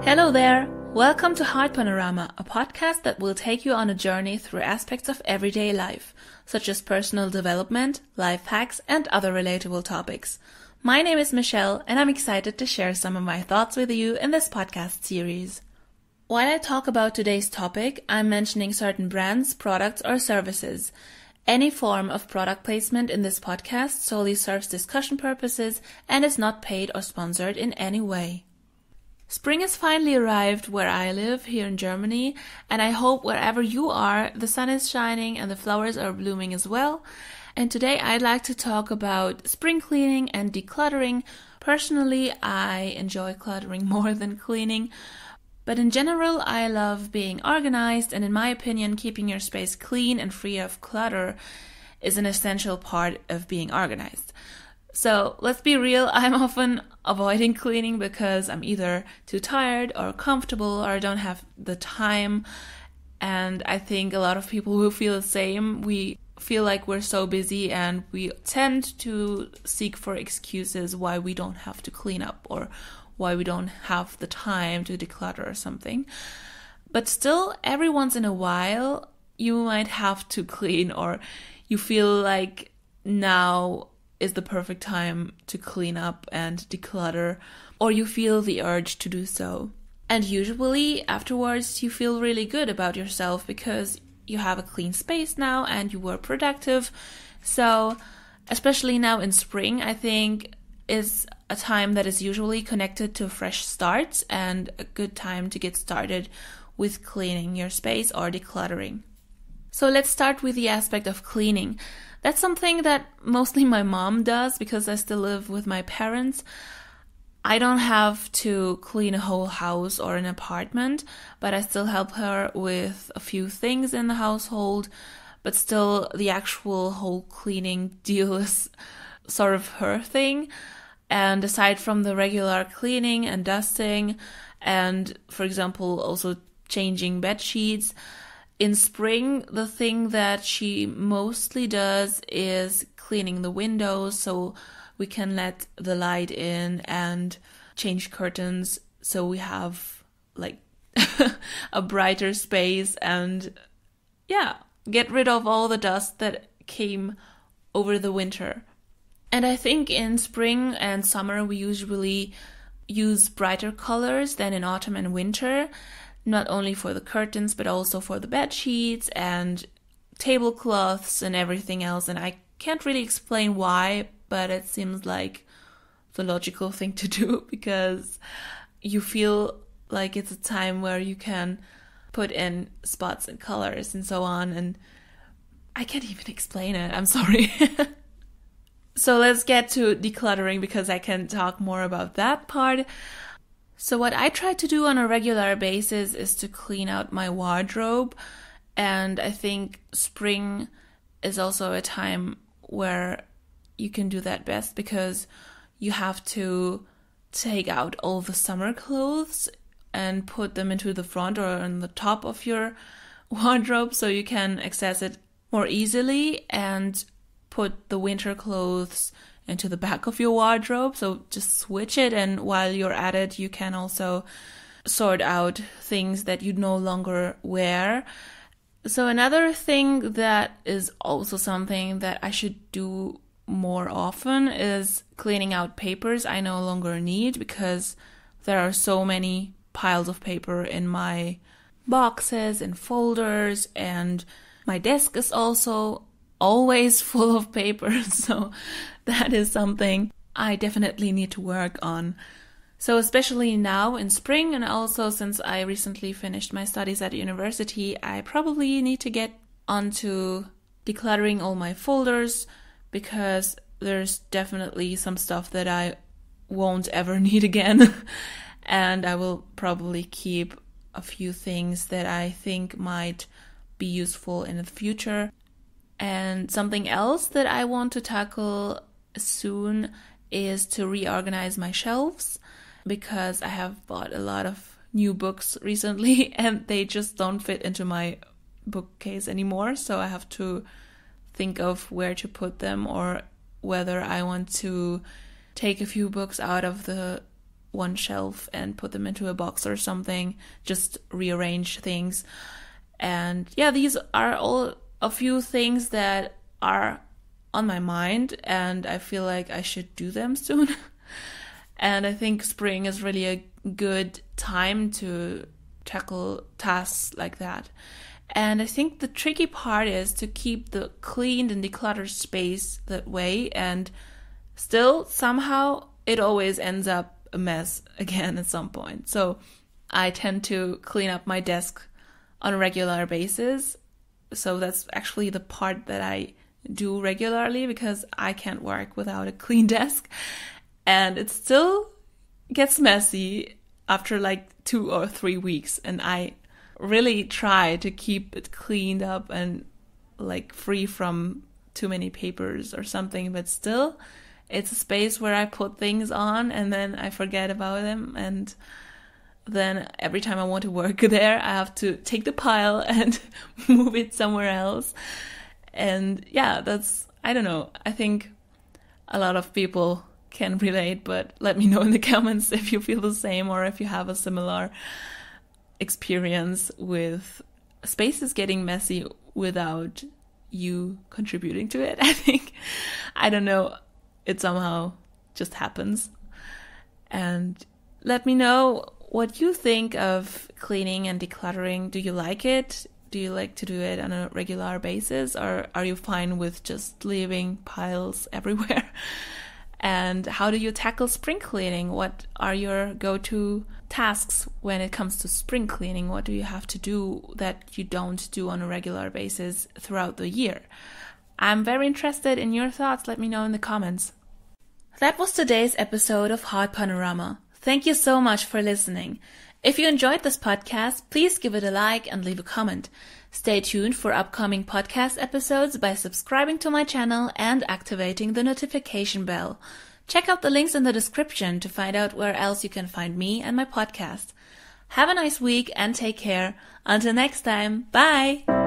Hello there! Welcome to Heartpanorama, a podcast that will take you on a journey through aspects of everyday life, such as personal development, life hacks, and other relatable topics. My name is Michelle, and I'm excited to share some of my thoughts with you in this podcast series. While I talk about today's topic, I'm mentioning certain brands, products, or services. Any form of product placement in this podcast solely serves discussion purposes and is not paid or sponsored in any way. Spring has finally arrived where I live, here in Germany, and I hope wherever you are, the sun is shining and the flowers are blooming as well. And today I'd like to talk about spring cleaning and decluttering. Personally, I enjoy cluttering more than cleaning, but in general, I love being organized, and in my opinion, keeping your space clean and free of clutter is an essential part of being organized. So let's be real, I'm often avoiding cleaning because I'm either too tired or comfortable or I don't have the time. And I think a lot of people who feel the same, we feel like we're so busy and we tend to seek for excuses why we don't have to clean up or why we don't have the time to declutter or something. But still, every once in a while, you might have to clean, or you feel like now is the perfect time to clean up and declutter, or you feel the urge to do so. And usually afterwards you feel really good about yourself because you have a clean space now and you were productive. So especially now in spring, I think is a time that is usually connected to fresh starts and a good time to get started with cleaning your space or decluttering. So let's start with the aspect of cleaning. That's something that mostly my mom does because I still live with my parents. I don't have to clean a whole house or an apartment, but I still help her with a few things in the household. But still, the actual whole cleaning deal is sort of her thing. And aside from the regular cleaning and dusting, and for example, also changing bed sheets, in spring, the thing that she mostly does is cleaning the windows so we can let the light in and change curtains so we have like a brighter space and get rid of all the dust that came over the winter. And I think in spring and summer we usually use brighter colors than in autumn and winter. Not only for the curtains, but also for the bed sheets and tablecloths and everything else. And I can't really explain why, but it seems like the logical thing to do because you feel like it's a time where you can put in spots and colors and so on. And I can't even explain it. I'm sorry. So let's get to decluttering because I can talk more about that part. So what I try to do on a regular basis is to clean out my wardrobe, and I think spring is also a time where you can do that best because you have to take out all the summer clothes and put them into the front or on the top of your wardrobe so you can access it more easily, and put the winter clothes into the back of your wardrobe. So just switch it, and while you're at it, you can also sort out things that you no longer wear. So another thing that is also something that I should do more often is cleaning out papers I no longer need because there are so many piles of paper in my boxes and folders, and my desk is also always full of paper, so that is something I definitely need to work on. So especially now in spring, and also since I recently finished my studies at university, I probably need to get onto decluttering all my folders because there's definitely some stuff that I won't ever need again. And I will probably keep a few things that I think might be useful in the future. And something else that I want to tackle soon is to reorganize my shelves because I have bought a lot of new books recently and they just don't fit into my bookcase anymore. So I have to think of where to put them or whether I want to take a few books out of the one shelf and put them into a box or something, just rearrange things. And yeah, these are all a few things that are on my mind, and I feel like I should do them soon. And I think spring is really a good time to tackle tasks like that. And I think the tricky part is to keep the cleaned and decluttered space that way, and still somehow it always ends up a mess again at some point. So I tend to clean up my desk on a regular basis. So that's actually the part that I do regularly, because I can't work without a clean desk. And it still gets messy after like 2 or 3 weeks. And I really try to keep it cleaned up and like free from too many papers or something. But still, it's a space where I put things on and then I forget about them. And then every time I want to work there, I have to take the pile and move it somewhere else. And yeah, I don't know. I think a lot of people can relate, but let me know in the comments if you feel the same or if you have a similar experience with spaces getting messy without you contributing to it. I think, I don't know, it somehow just happens. And let me know what you think of cleaning and decluttering. Do you like it? Do you like to do it on a regular basis, or are you fine with just leaving piles everywhere? And how do you tackle spring cleaning? What are your go-to tasks when it comes to spring cleaning? What do you have to do that you don't do on a regular basis throughout the year? I'm very interested in your thoughts. Let me know in the comments. That was today's episode of Heartpanorama. Thank you so much for listening. If you enjoyed this podcast, please give it a like and leave a comment. Stay tuned for upcoming podcast episodes by subscribing to my channel and activating the notification bell. Check out the links in the description to find out where else you can find me and my podcast. Have a nice week and take care. Until next time, bye!